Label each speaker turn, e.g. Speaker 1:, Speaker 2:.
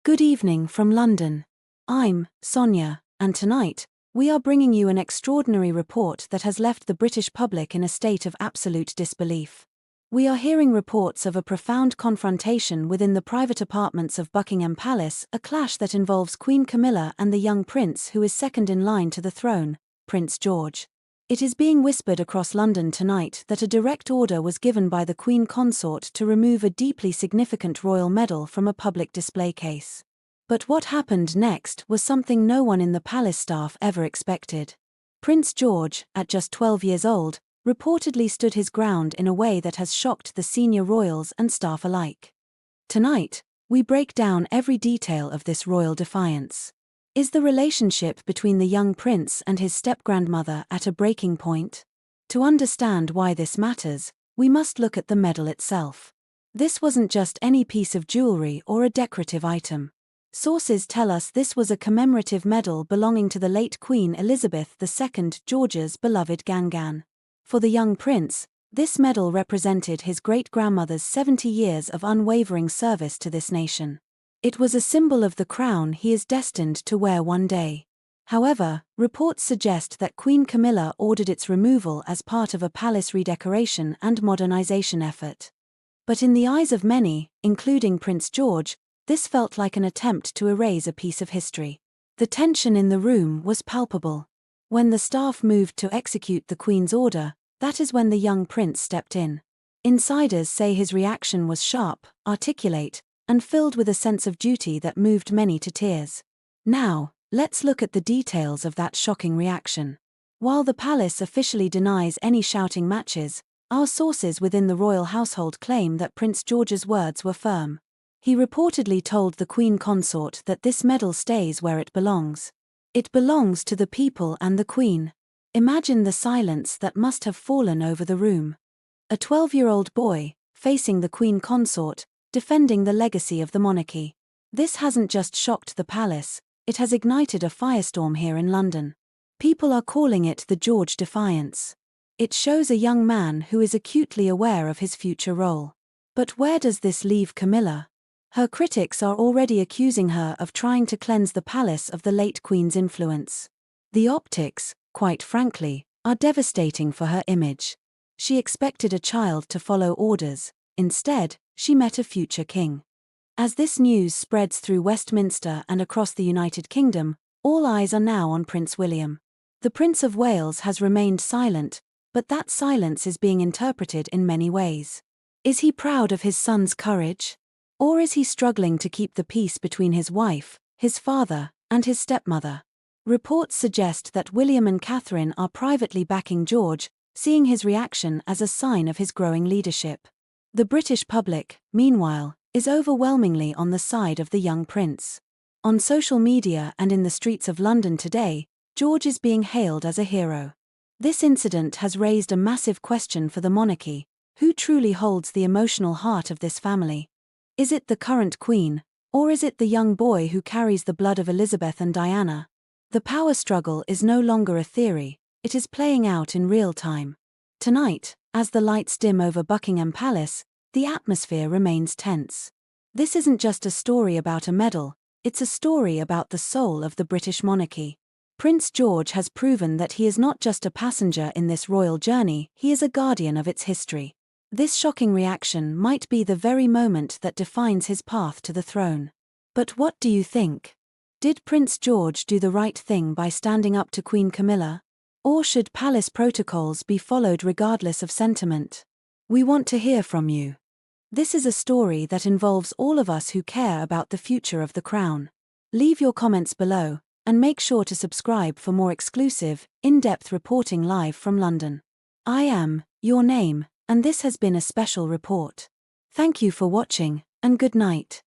Speaker 1: Good evening from London. I'm Sonia, and tonight, we are bringing you an extraordinary report that has left the British public in a state of absolute disbelief. We are hearing reports of a profound confrontation within the private apartments of Buckingham Palace, a clash that involves Queen Camilla and the young prince who is second in line to the throne, Prince George. It is being whispered across London tonight that a direct order was given by the Queen Consort to remove a deeply significant royal medal from a public display case. But what happened next was something no one in the palace staff ever expected. Prince George, at just 12 years old, reportedly stood his ground in a way that has shocked the senior royals and staff alike. Tonight, we break down every detail of this royal defiance. Is the relationship between the young prince and his step-grandmother at a breaking point? To understand why this matters, we must look at the medal itself. This wasn't just any piece of jewelry or a decorative item. Sources tell us this was a commemorative medal belonging to the late Queen Elizabeth II, George's beloved Gangan. For the young prince, this medal represented his great-grandmother's 70 years of unwavering service to this nation. It was a symbol of the crown he is destined to wear one day. However, reports suggest that Queen Camilla ordered its removal as part of a palace redecoration and modernization effort. But in the eyes of many, including Prince George, this felt like an attempt to erase a piece of history. The tension in the room was palpable. When the staff moved to execute the Queen's order, that is when the young prince stepped in. Insiders say his reaction was sharp, articulate, and filled with a sense of duty that moved many to tears. Now, let's look at the details of that shocking reaction. While the palace officially denies any shouting matches, our sources within the royal household claim that Prince George's words were firm. He reportedly told the Queen Consort that this medal stays where it belongs. It belongs to the people and the Queen. Imagine the silence that must have fallen over the room. A 12-year-old boy, facing the Queen Consort, defending the legacy of the monarchy. This hasn't just shocked the palace, it has ignited a firestorm here in London. People are calling it the George Defiance. It shows a young man who is acutely aware of his future role. But where does this leave Camilla? Her critics are already accusing her of trying to cleanse the palace of the late Queen's influence. The optics, quite frankly, are devastating for her image. She expected a child to follow orders. Instead, she met a future king. As this news spreads through Westminster and across the United Kingdom, all eyes are now on Prince William. The Prince of Wales has remained silent, but that silence is being interpreted in many ways. Is he proud of his son's courage? Or is he struggling to keep the peace between his wife, his father, and his stepmother? Reports suggest that William and Catherine are privately backing George, seeing his reaction as a sign of his growing leadership. The British public, meanwhile, is overwhelmingly on the side of the young prince. On social media and in the streets of London today, George is being hailed as a hero. This incident has raised a massive question for the monarchy: who truly holds the emotional heart of this family? Is it the current queen, or is it the young boy who carries the blood of Elizabeth and Diana? The power struggle is no longer a theory, it is playing out in real time. Tonight, as the lights dim over Buckingham Palace, the atmosphere remains tense. This isn't just a story about a medal, it's a story about the soul of the British monarchy. Prince George has proven that he is not just a passenger in this royal journey, he is a guardian of its history. This shocking reaction might be the very moment that defines his path to the throne. But what do you think? Did Prince George do the right thing by standing up to Queen Camilla? Or should palace protocols be followed regardless of sentiment? We want to hear from you. This is a story that involves all of us who care about the future of the crown. Leave your comments below, and make sure to subscribe for more exclusive, in-depth reporting live from London. I am your name, and this has been a special report. Thank you for watching, and good night.